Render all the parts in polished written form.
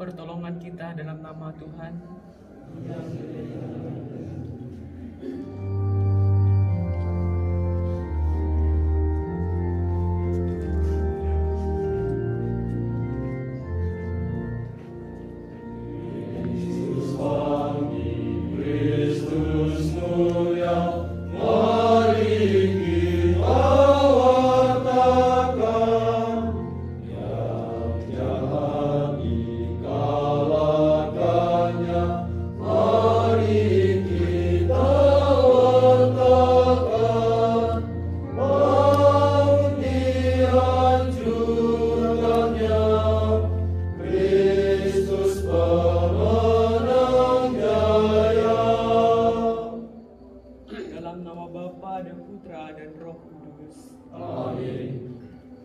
pertolongan kita dalam nama Tuhan.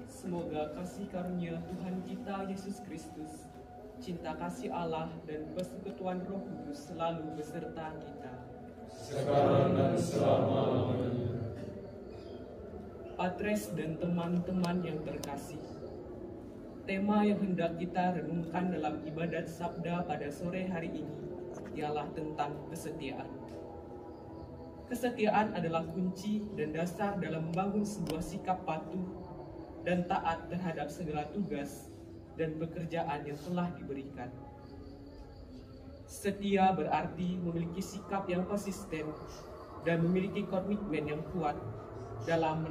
Semoga kasih karunia Tuhan kita Yesus Kristus, cinta kasih Allah dan persekutuan Roh Kudus selalu beserta kita sekarang dan selama-lamanya. Patres dan teman-teman yang terkasih, tema yang hendak kita renungkan dalam ibadat sabda pada sore hari ini ialah tentang kesetiaan. Kesetiaan adalah kunci dan dasar dalam membangun sebuah sikap patuh dan taat terhadap segala tugas dan pekerjaan yang telah diberikan. Setia berarti memiliki sikap yang konsisten dan memiliki komitmen yang kuat dalam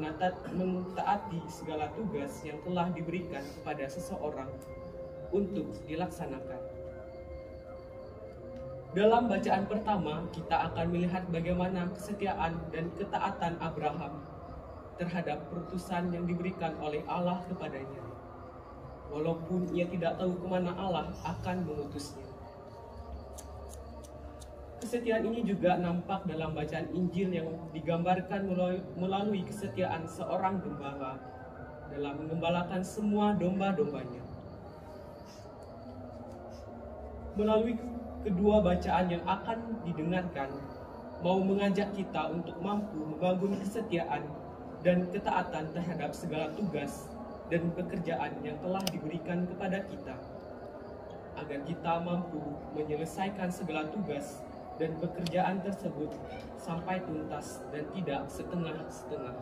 mentaati segala tugas yang telah diberikan kepada seseorang untuk dilaksanakan. Dalam bacaan pertama, kita akan melihat bagaimana kesetiaan dan ketaatan Abraham terhadap perutusan yang diberikan oleh Allah kepadanya, walaupun ia tidak tahu kemana Allah akan mengutusnya. Kesetiaan ini juga nampak dalam bacaan Injil yang digambarkan melalui kesetiaan seorang gembala dalam mengembalakan semua domba-dombanya. Melalui kedua bacaan yang akan didengarkan, mau mengajak kita untuk mampu membangun kesetiaan dan ketaatan terhadap segala tugas dan pekerjaan yang telah diberikan kepada kita, agar kita mampu menyelesaikan segala tugas dan pekerjaan tersebut sampai tuntas dan tidak setengah-setengah.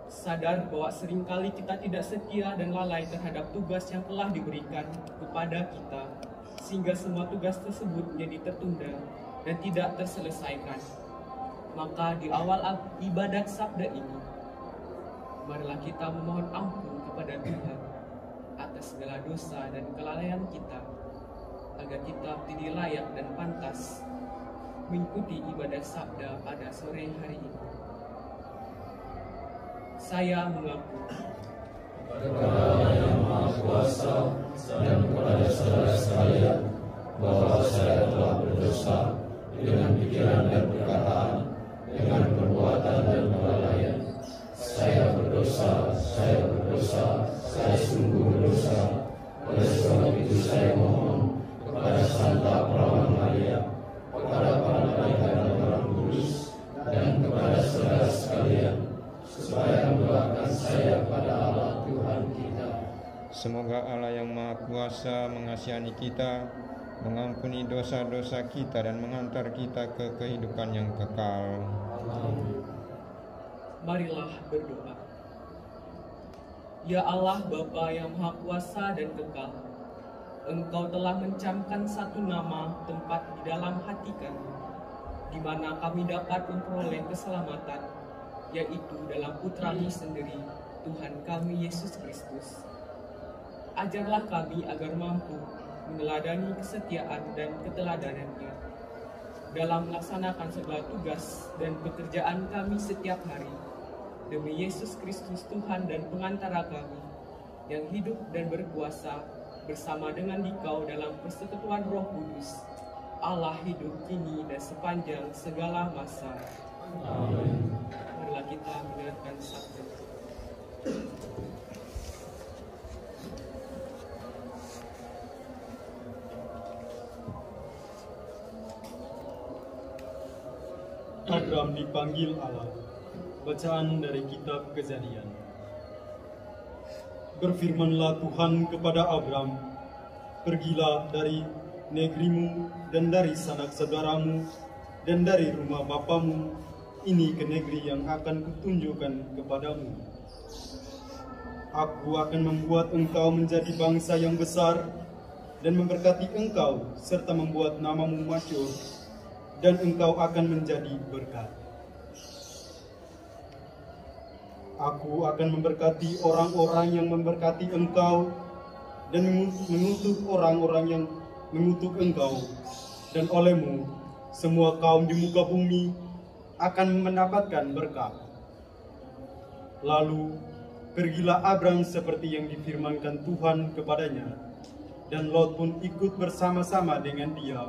Sadar bahwa seringkali kita tidak setia dan lalai terhadap tugas yang telah diberikan kepada kita, sehingga semua tugas tersebut menjadi tertunda dan tidak terselesaikan. Maka di awal ibadat sabda ini, marilah kita memohon ampun kepada Tuhan atas segala dosa dan kelalaian kita, agar kita menjadi layak dan pantas mengikuti ibadat sabda pada sore hari ini. Saya mengaku kepada Allah yang Maha Kuasa dan kepada saudara sekalian bahwa saya telah berdosa dengan pikiran dan perkataan, dengan perbuatan dan kelalaian. Saya berdosa, saya sungguh berdosa. Oleh sebab itu saya mohon kepada Santa Perawan Maria, kepada para malaikat dan orang kudus, dan kepada saudara sekalian, supaya mendoakan saya kepada Allah Tuhan kita. Semoga Allah yang Maha Kuasa mengasihani kita, mengampuni dosa-dosa kita dan mengantar kita ke kehidupan yang kekal. Amin. Marilah berdoa. Ya Allah Bapa yang Maha Kuasa dan kekal, Engkau telah mencamkan satu nama tempat di dalam hati kami, di mana kami dapat memperoleh keselamatan, yaitu dalam Putra-Mu sendiri, Tuhan kami Yesus Kristus. Ajarlah kami agar mampu meneladani kesetiaan dan keteladanannya dalam melaksanakan segala tugas dan pekerjaan kami setiap hari, demi Yesus Kristus Tuhan dan pengantara kami, yang hidup dan berkuasa bersama dengan Dikau dalam persekutuan Roh Kudus, Allah hidup kini dan sepanjang segala masa. Amin. Marilah kita mendengarkan sabda. Abram dipanggil Allah. Bacaan dari kitab Kejadian. Berfirmanlah Tuhan kepada Abram, "Pergilah dari negerimu dan dari sanak saudaramu dan dari rumah bapamu ini ke negeri yang akan kutunjukkan kepadamu. Aku akan membuat engkau menjadi bangsa yang besar dan memberkati engkau serta membuat namamu masyhur, dan engkau akan menjadi berkat. Aku akan memberkati orang-orang yang memberkati engkau dan mengutuk orang-orang yang mengutuk engkau, dan olehmu semua kaum di muka bumi akan mendapatkan berkat." Lalu pergilah Abram seperti yang difirmankan Tuhan kepadanya, dan Lot pun ikut bersama-sama dengan dia.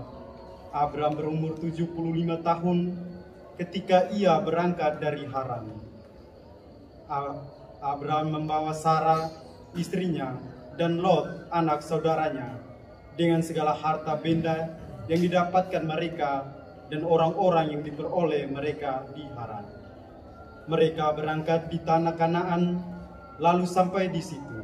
Abram berumur 75 tahun ketika ia berangkat dari Haran. Abram membawa Sarah istrinya dan Lot anak saudaranya dengan segala harta benda yang didapatkan mereka dan orang-orang yang diperoleh mereka di Haran. Mereka berangkat di tanah Kanaan lalu sampai di situ.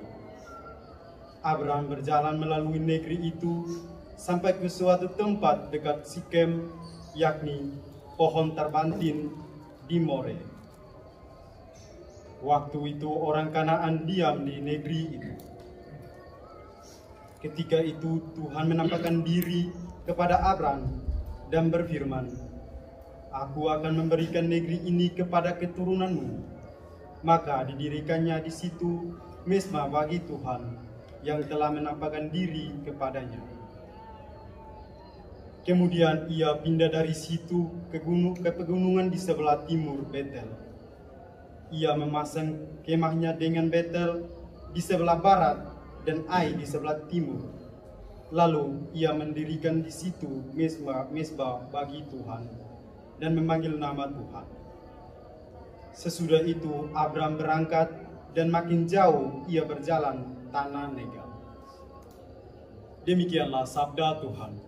Abram berjalan melalui negeri itu sampai ke suatu tempat dekat Sikem, yakni pohon terbantin di More. Waktu itu orang Kanaan diam di negeri itu. Ketika itu Tuhan menampakkan diri kepada Abram dan berfirman, "Aku akan memberikan negeri ini kepada keturunanmu." Maka didirikannya di situ mezbah bagi Tuhan yang telah menampakkan diri kepadanya. Kemudian ia pindah dari situ ke pegunungan di sebelah timur Betel. Ia memasang kemahnya dengan Betel di sebelah barat dan Ai di sebelah timur. Lalu ia mendirikan di situ mezbah bagi Tuhan dan memanggil nama Tuhan. Sesudah itu Abram berangkat dan makin jauh ia berjalan tanah Negeb. Demikianlah sabda Tuhan.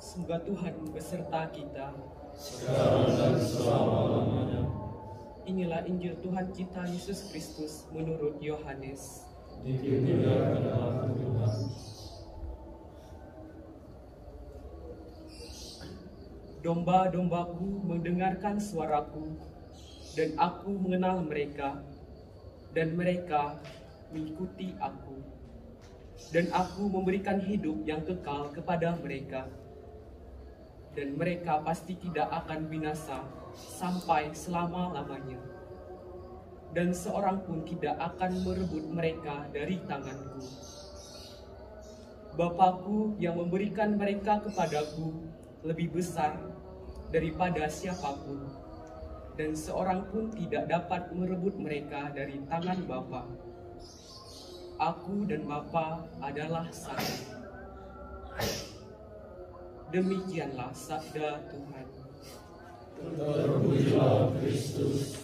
Semoga Tuhan beserta kita sekarang dan selama-lamanya. Inilah Injil Tuhan kita Yesus Kristus menurut Yohanes. Dimuliakanlah Tuhan. Domba-dombaku mendengarkan suaraku, dan aku mengenal mereka, dan mereka mengikuti aku. Dan aku memberikan hidup yang kekal kepada mereka, dan mereka pasti tidak akan binasa sampai selama-lamanya. Dan seorang pun tidak akan merebut mereka dari tanganku. Bapakku yang memberikan mereka kepadaku lebih besar daripada siapapun, dan seorang pun tidak dapat merebut mereka dari tangan Bapa. Aku dan Bapa adalah satu. Demikianlah sabda Tuhan. Terpujilah Kristus.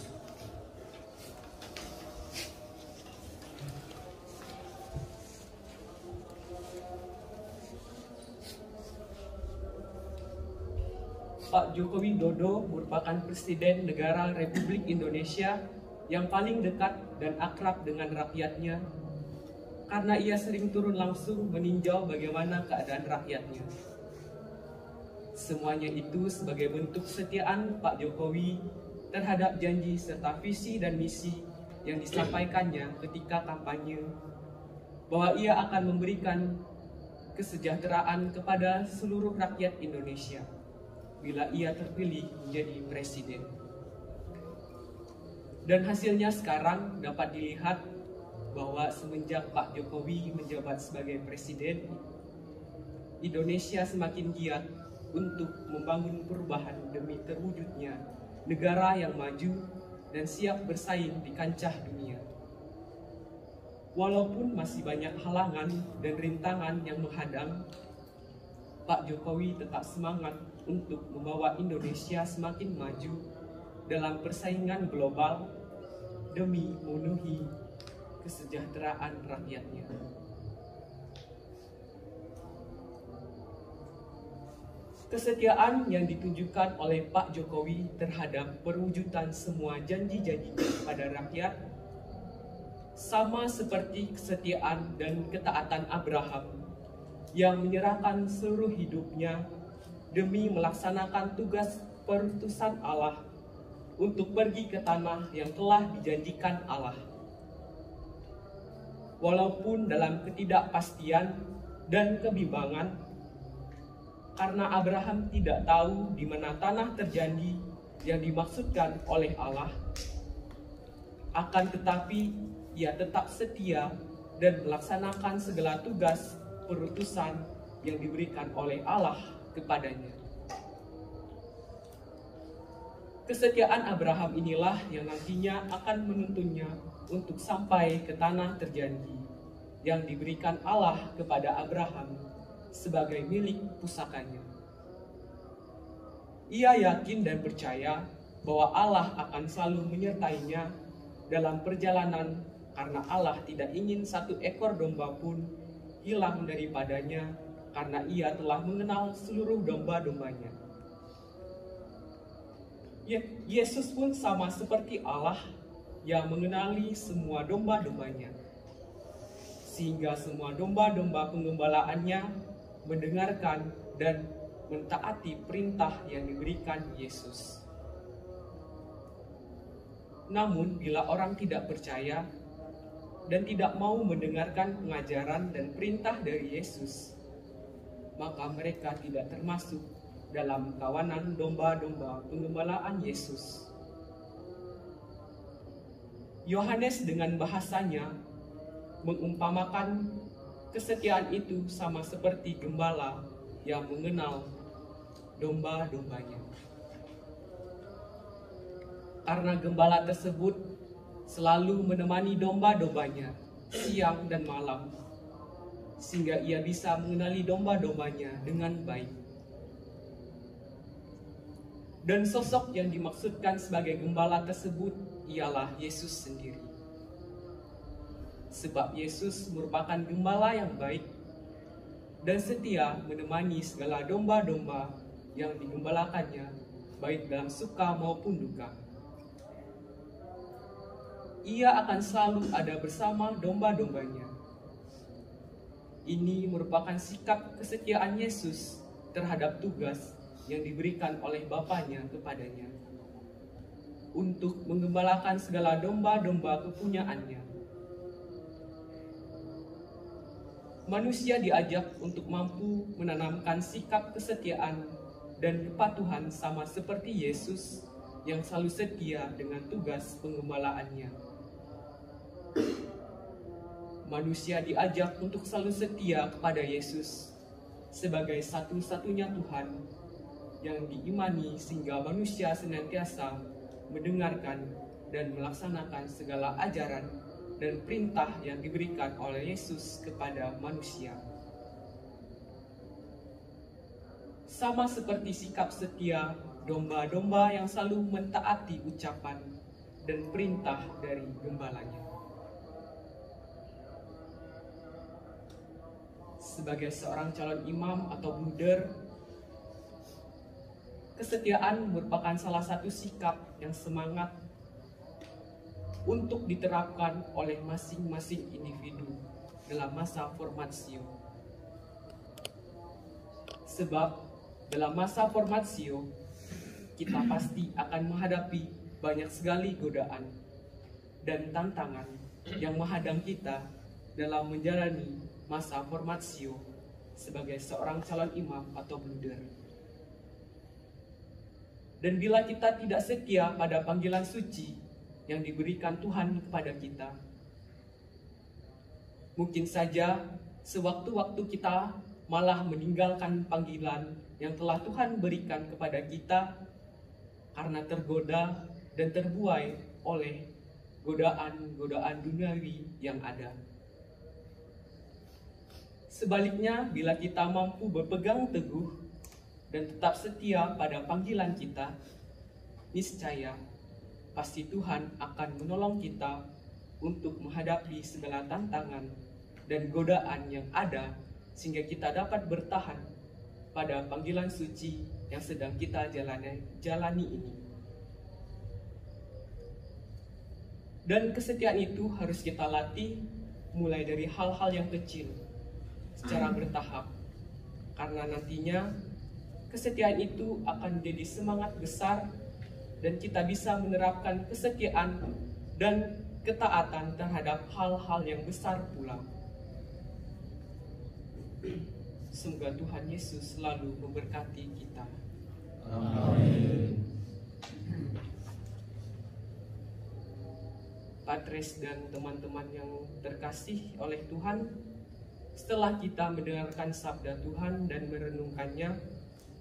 Pak Joko Widodo merupakan Presiden Negara Republik Indonesia yang paling dekat dan akrab dengan rakyatnya, karena ia sering turun langsung meninjau bagaimana keadaan rakyatnya. Semuanya itu sebagai bentuk kesetiaan Pak Jokowi terhadap janji serta visi dan misi yang disampaikannya ketika kampanye, bahwa ia akan memberikan kesejahteraan kepada seluruh rakyat Indonesia bila ia terpilih menjadi presiden. Dan hasilnya sekarang dapat dilihat bahwa semenjak Pak Jokowi menjabat sebagai presiden, Indonesia semakin giat untuk membangun perubahan demi terwujudnya negara yang maju dan siap bersaing di kancah dunia. Walaupun masih banyak halangan dan rintangan yang menghadang, Pak Jokowi tetap semangat untuk membawa Indonesia semakin maju dalam persaingan global demi memenuhi kesejahteraan rakyatnya. Kesetiaan yang ditunjukkan oleh Pak Jokowi terhadap perwujudan semua janji-janji kepada rakyat sama seperti kesetiaan dan ketaatan Abraham yang menyerahkan seluruh hidupnya demi melaksanakan tugas perutusan Allah untuk pergi ke tanah yang telah dijanjikan Allah. Walaupun dalam ketidakpastian dan kebimbangan, karena Abraham tidak tahu di mana tanah terjanji yang dimaksudkan oleh Allah, akan tetapi ia tetap setia dan melaksanakan segala tugas perutusan yang diberikan oleh Allah kepadanya. Kesetiaan Abraham inilah yang nantinya akan menuntunnya untuk sampai ke tanah terjanji yang diberikan Allah kepada Abraham sebagai milik pusakanya. Ia yakin dan percaya bahwa Allah akan selalu menyertainya dalam perjalanan, karena Allah tidak ingin satu ekor domba pun hilang daripadanya, karena ia telah mengenal seluruh domba-dombanya. Yesus pun sama seperti Allah yang mengenali semua domba-dombanya, sehingga semua domba-domba penggembalaannya mendengarkan dan mentaati perintah yang diberikan Yesus. Namun bila orang tidak percaya dan tidak mau mendengarkan pengajaran dan perintah dari Yesus, maka mereka tidak termasuk dalam kawanan domba-domba penggembalaan Yesus. Yohanes dengan bahasanya mengumpamakan kesetiaan itu sama seperti gembala yang mengenal domba-dombanya. Karena gembala tersebut selalu menemani domba-dombanya siang dan malam, sehingga ia bisa mengenali domba-dombanya dengan baik. Dan sosok yang dimaksudkan sebagai gembala tersebut ialah Yesus sendiri. Sebab Yesus merupakan gembala yang baik dan setia menemani segala domba-domba yang digembalakannya, baik dalam suka maupun duka. Ia akan selalu ada bersama domba-dombanya. Ini merupakan sikap kesetiaan Yesus terhadap tugas yang diberikan oleh Bapanya kepadanya untuk menggembalakan segala domba-domba kepunyaannya. Manusia diajak untuk mampu menanamkan sikap kesetiaan dan kepatuhan sama seperti Yesus yang selalu setia dengan tugas penggembalaannya. Manusia diajak untuk selalu setia kepada Yesus sebagai satu-satunya Tuhan yang diimani, sehingga manusia senantiasa mendengarkan dan melaksanakan segala ajaran dan perintah yang diberikan oleh Yesus kepada manusia. Sama seperti sikap setia domba-domba yang selalu mentaati ucapan dan perintah dari gembalanya. Sebagai seorang calon imam atau bruder, kesetiaan merupakan salah satu sikap yang semangat untuk diterapkan oleh masing-masing individu dalam masa formatio. Sebab dalam masa formatio, kita pasti akan menghadapi banyak sekali godaan dan tantangan yang menghadang kita dalam menjalani masa formatio sebagai seorang calon imam atau bruder. Dan bila kita tidak setia pada panggilan suci yang diberikan Tuhan kepada kita, mungkin saja sewaktu-waktu kita malah meninggalkan panggilan yang telah Tuhan berikan kepada kita karena tergoda dan terbuai oleh godaan-godaan duniawi yang ada. Sebaliknya, bila kita mampu berpegang teguh dan tetap setia pada panggilan kita, niscaya pasti Tuhan akan menolong kita untuk menghadapi segala tantangan dan godaan yang ada, sehingga kita dapat bertahan pada panggilan suci yang sedang kita jalani ini. Dan kesetiaan itu harus kita latih mulai dari hal-hal yang kecil secara bertahap, karena nantinya kesetiaan itu akan menjadi semangat besar dan kita bisa menerapkan kesetiaan dan ketaatan terhadap hal-hal yang besar pula. Semoga Tuhan Yesus selalu memberkati kita. Amin. Patres dan teman-teman yang terkasih oleh Tuhan, setelah kita mendengarkan sabda Tuhan dan merenungkannya,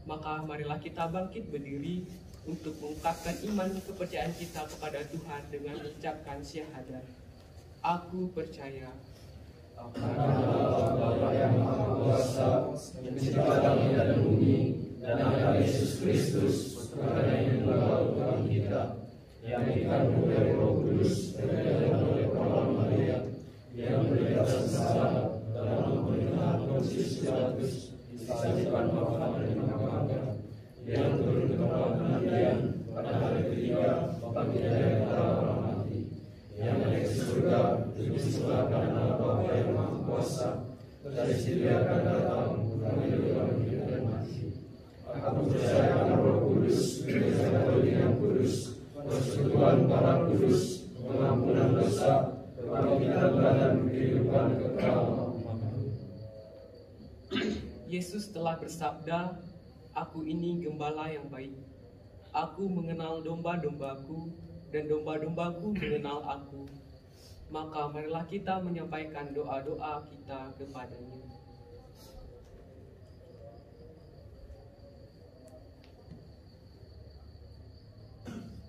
maka marilah kita bangkit berdiri untuk mengungkapkan iman kepercayaan kita kepada Tuhan dengan mengucapkan syahadat. Aku percaya Kepada Bapa yang Maha Kuasa, yang mencipta langit dan bumi, dan akan Yesus Kristus, Putra yang tunggal Tuhan kita, yang dikandung dari Roh Kudus, dilahiran oleh Perawan Maria, yang menderita sengsara dalam pemerintahan Pontius Pilatus, disalibkan, wafat dan dimakamkan, yang turun ke tempat kematian, pada hari ketiga bangkit dari antara orang mati, yang naik ke surga, duduk di sebelah kanan Allah Bapa yang Maha Kuasa, dari situ akan datang mengadili orang hidup dan mati. Aku percaya akan Roh Kudus, Gereja Katolik yang kudus, persekutuan para kudus, pengampunan dosa, kebangkitan dan kehidupan kekal. Yesus telah bersabda, "Aku ini gembala yang baik. Aku mengenal domba-dombaku, dan domba-dombaku mengenal aku." Maka marilah kita menyampaikan doa-doa kita kepadanya.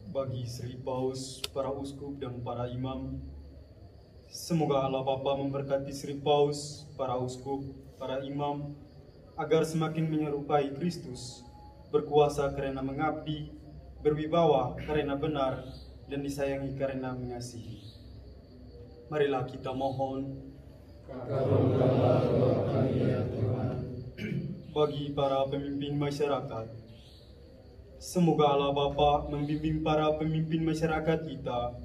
Bagi Sri Paus, para uskup dan para imam, semoga Allah Bapa memberkati Sri Paus, para uskup, para imam, agar semakin menyerupai Kristus, berkuasa karena mengabdi, berwibawa karena benar, dan disayangi karena mengasihi. Marilah kita mohon. Kabulkanlah doa kami ya Tuhan. Bagi para pemimpin masyarakat, semoga Allah Bapa membimbing para pemimpin masyarakat kita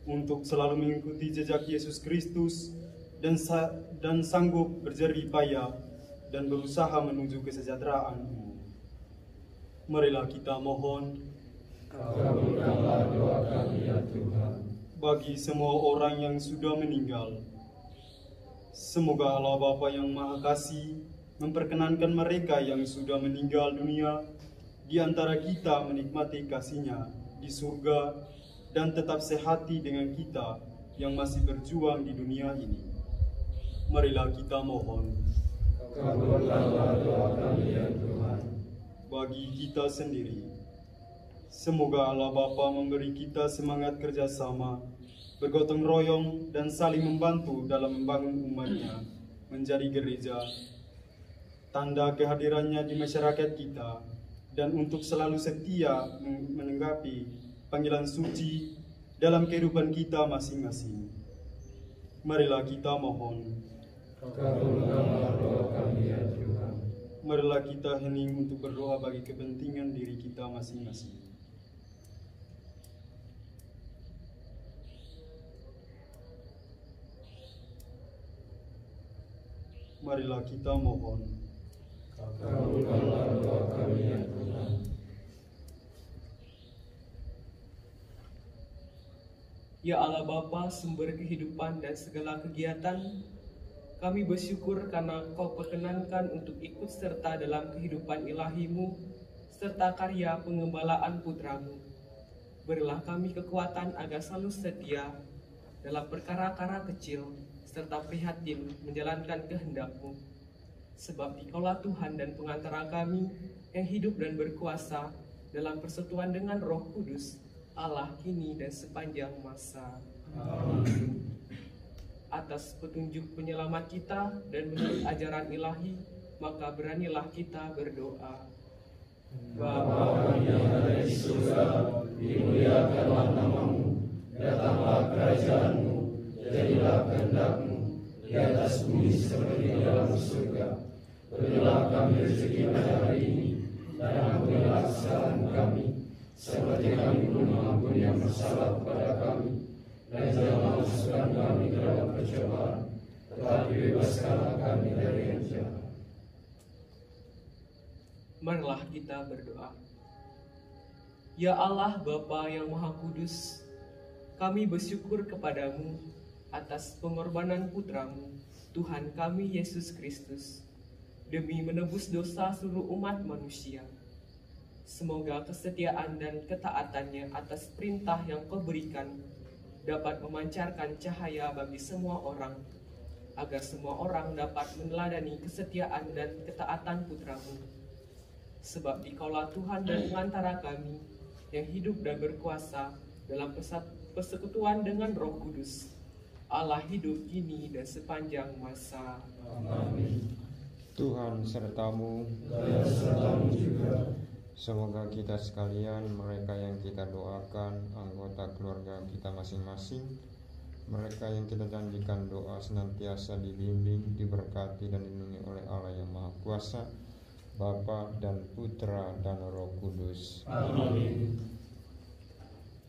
untuk selalu mengikuti jejak Yesus Kristus dan sanggup berjerih payah dan berusaha menuju kesejahteraan umum. Marilah kita mohon. Kabulkanlah doa kami ya Tuhan. Bagi semua orang yang sudah meninggal, semoga Allah Bapa yang Maha Kasih memperkenankan mereka yang sudah meninggal dunia di antara kita menikmati kasih-Nya di surga dan tetap sehati dengan kita yang masih berjuang di dunia ini. Marilah kita mohon. Kabulkanlah doa kami ya Tuhan. Bagi kita sendiri, Semoga Allah Bapa memberi kita semangat kerjasama, bergotong royong dan saling membantu dalam membangun umatnya menjadi gereja, tanda kehadirannya di masyarakat kita, dan untuk selalu setia menanggapi panggilan suci dalam kehidupan kita masing-masing. Marilah kita mohon. Kabulkanlah doa kami ya Tuhan. Marilah kita hening untuk berdoa bagi kepentingan diri kita masing-masing. Marilah kita mohon. Kabulkanlah doa kami ya Tuhan. Ya Allah Bapa, sumber kehidupan dan segala kegiatan, kami bersyukur karena Kau perkenankan untuk ikut serta dalam kehidupan ilahi-Mu, serta karya pengembalaan putra-Mu. Berilah kami kekuatan agar selalu setia dalam perkara-perkara kecil, serta prihatin menjalankan kehendak-Mu. Sebab Dikaulah Tuhan dan pengantara kami yang hidup dan berkuasa dalam persekutuan dengan Roh Kudus, Allah kini dan sepanjang masa. Amin. Atas petunjuk penyelamat kita dan menurut ajaran ilahi, maka beranilah kita berdoa. Bapa kami yang ada di surga, dimuliakanlah nama-Mu, datanglah kerajaan-Mu, jadilah kehendak-Mu di atas bumi seperti di dalam surga. Berilah kami rezeki pada hari ini, dan ampunilah kesalahan kami, seperti kami pun mengampuni yang bersalah kepada kami. Dan jangan masukkan kami ke dalam pencobaan, tetapi bebaskanlah kami dari yang jahat. Marilah kita berdoa. Ya Allah Bapa yang Maha Kudus, kami bersyukur kepadamu atas pengorbanan putra-Mu, Tuhan kami Yesus Kristus, demi menebus dosa seluruh umat manusia. Semoga kesetiaan dan ketaatannya atas perintah yang Kau berikan dapat memancarkan cahaya bagi semua orang, agar semua orang dapat meneladani kesetiaan dan ketaatan putra-Mu. Sebab Dikaulah Tuhan dan pengantara kami yang hidup dan berkuasa dalam persekutuan dengan Roh Kudus, Allah hidup kini dan sepanjang masa. Amin. Tuhan sertamu, Dan serta-Mu juga. semoga kita sekalian, mereka yang kita doakan, anggota keluarga kita masing-masing, mereka yang kita janjikan doa senantiasa dibimbing, diberkati dan dilindungi oleh Allah yang Maha Kuasa, Bapa dan Putra dan Roh Kudus. Amin.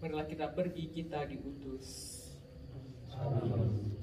Marilah kita pergi, kita diutus. Amin.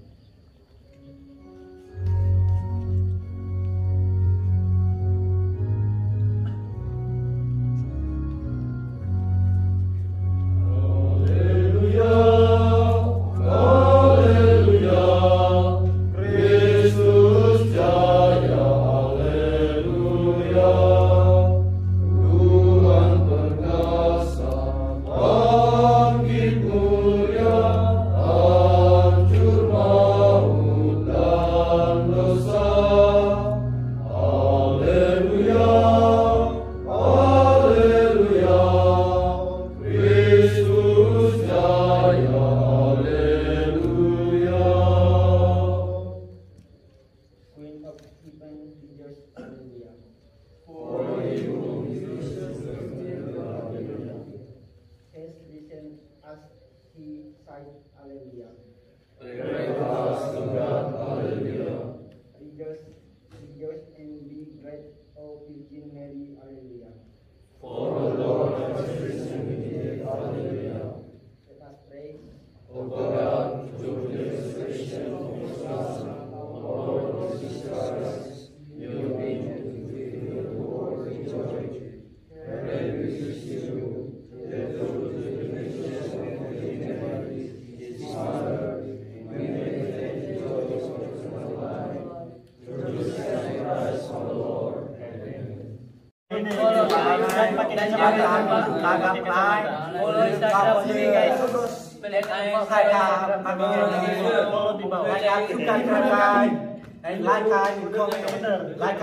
Like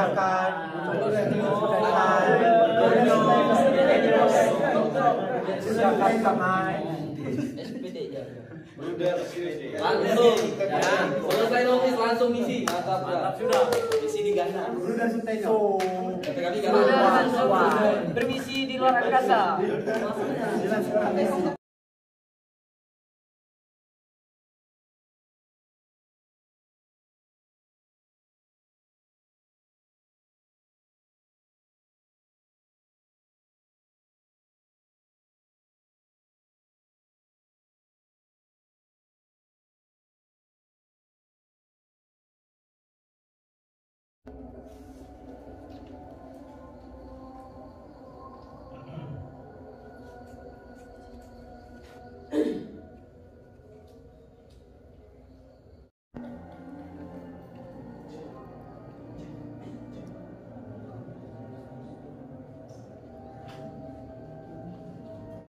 Silakan kamai. Langsung, ya. Selesai notis langsung misi. Mantap sudah. Misi di Ghana. Kami Bermisi di luar angkasa.